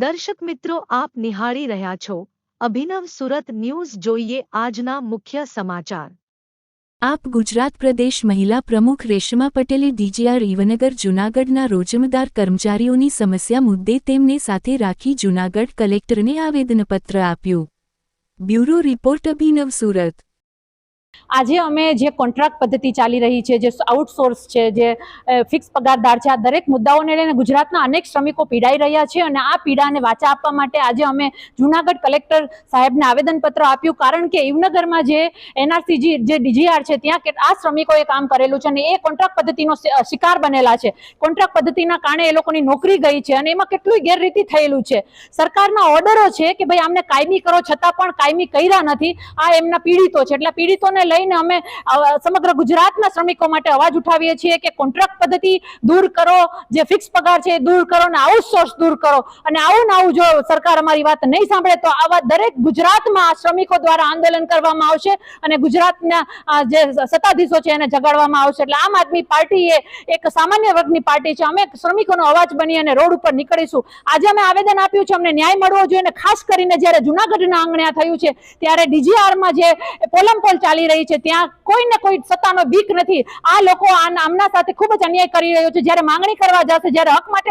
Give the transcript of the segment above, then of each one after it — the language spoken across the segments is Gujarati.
દર્શક મિત્રો, આપ નિહાળી રહ્યા છો અભિનવ સુરત ન્યૂઝ. જોઈએ આજના મુખ્ય સમાચાર. આપ ગુજરાત પ્રદેશ મહિલા પ્રમુખ રેશમા પટેલે ડીજીઆર ઈવનગર જૂનાગઢના રોજમદાર કર્મચારીઓની સમસ્યા મુદ્દે તેમને સાથે રાખી જૂનાગઢ કલેક્ટરને આવેદનપત્ર આપ્યું. બ્યુરો રિપોર્ટ અભિનવ સુરત. આજે અમે જે કોન્ટ્રાક્ટ પદ્ધતિ ચાલી રહી છે, જે આઉટસોર્સ છે, જે ફિક્સ પગારદાર છે, આ દરેક મુદ્દાઓને લઈને ગુજરાતના અનેક શ્રમિકો પીડાઈ રહ્યા છે અને આ પીડાને વાચા આપવા માટે આજે અમે જૂનાગઢ કલેક્ટર સાહેબને આવેદનપત્ર આપ્યું. કારણ કે ઈવનગરમાં જે એનઆરસી જે ડીજીઆર છે ત્યાં આ શ્રમિકોએ કામ કરેલું છે અને એ કોન્ટ્રાક્ટ પદ્ધતિનો શિકાર બનેલા છે. કોન્ટ્રાક્ટ પદ્ધતિના કારણે એ લોકોની નોકરી ગઈ છે અને એમાં કેટલું ગેરરીતિ થયેલું છે. સરકારના ઓર્ડરો છે કે ભાઈ આમને કાયમી કરો, છતાં પણ કાયમી કર્યા નથી. આ એમના પીડિતો છે, એટલે પીડિતોને લઈને અમે સમગ્ર ગુજરાતના શ્રમિકો માટે અવાજ ઉઠાવીએ છીએ કે કોન્ટ્રાક્ટ પદ્ધતિ દૂર કરો, જે ફિક્સ પગાર છે એ દૂર કરો અને આઉટસોર્સ દૂર કરો. અને આવું જો સરકાર અમારી વાત નહીં સાંભળે તો આવા દરેક ગુજરાતમાં શ્રમિકો દ્વારા આંદોલન કરવામાં આવશે અને ગુજરાતના જે સત્તાધીશો છે એને જગાડવામાં આવશે. એટલે આમ આદમી પાર્ટી એ એક સામાન્ય વર્ગની પાર્ટી છે. અમે શ્રમિકોનો અવાજ બની અને રોડ ઉપર નીકળીશું. આજે અમે આવેદન આપ્યું છે, અમને ન્યાય મળવો જોઈએ. અને ખાસ કરીને જ્યારે જૂનાગઢના આંગણે થયું છે ત્યારે ડીજીઆરમાં જે પોલમપોલ ચાલી રહી છે ત્યાં કોઈને કોઈ સત્તાનો બીક નથી. આ લોકો આમના સાથે ખૂબ જ અન્યાય કરી રહ્યો છે. જ્યારે માંગણી કરવા જશે, જ્યારે હક માટે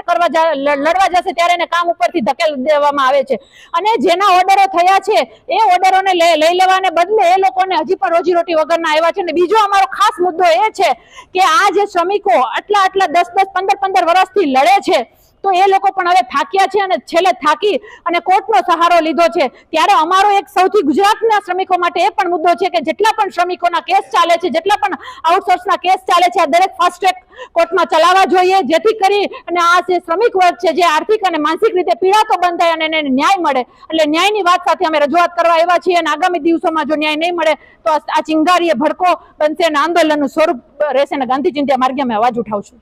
લડવા જશે ત્યારે એને કામ ઉપરથી ધકેલ દેવામાં આવે છે. અને જેના ઓર્ડરો થયા છે એ ઓર્ડરોને લઈ લેવાને બદલે એ લોકોને હજી પણ રોજીરોટી વગરના આવ્યા છે. અને બીજો અમારો ખાસ મુદ્દો એ છે કે આ જે શ્રમિકો આટલા 10-10, 15-15 વર્ષથી લડે છે તો એ લોકો પણ હવે થાક્યા છે અને છેલ્લે થાકી અને કોર્ટનો સહારો લીધો છે. ત્યારે અમારો એક સૌથી ગુજરાતના શ્રમિકો માટે એ પણ મુદ્દો છે કે જેટલા પણ શ્રમિકોના કેસ ચાલે છે, જેટલા પણ આઉટસોર્સના કેસ ચાલે છે, આ દરેક ફાસ્ટ ટ્રેક કોર્ટમાં ચલાવવા જોઈએ, જેથી કરી અને આ જે શ્રમિક વર્ગ છે જે આર્થિક અને માનસિક રીતે પીડાતો બંધ થાય અને એને ન્યાય મળે. એટલે ન્યાયની વાત સાથે અમે રજૂઆત કરવા આવ્યા છીએ અને આગામી દિવસોમાં જો ન્યાય નહીં મળે તો આ ચિંગારીએ ભડકો બનશે અને આંદોલનનું સ્વરૂપ રહેશે અને ગાંધી ચિંધ્યા માર્ગે અમે અવાજ ઉઠાવશું.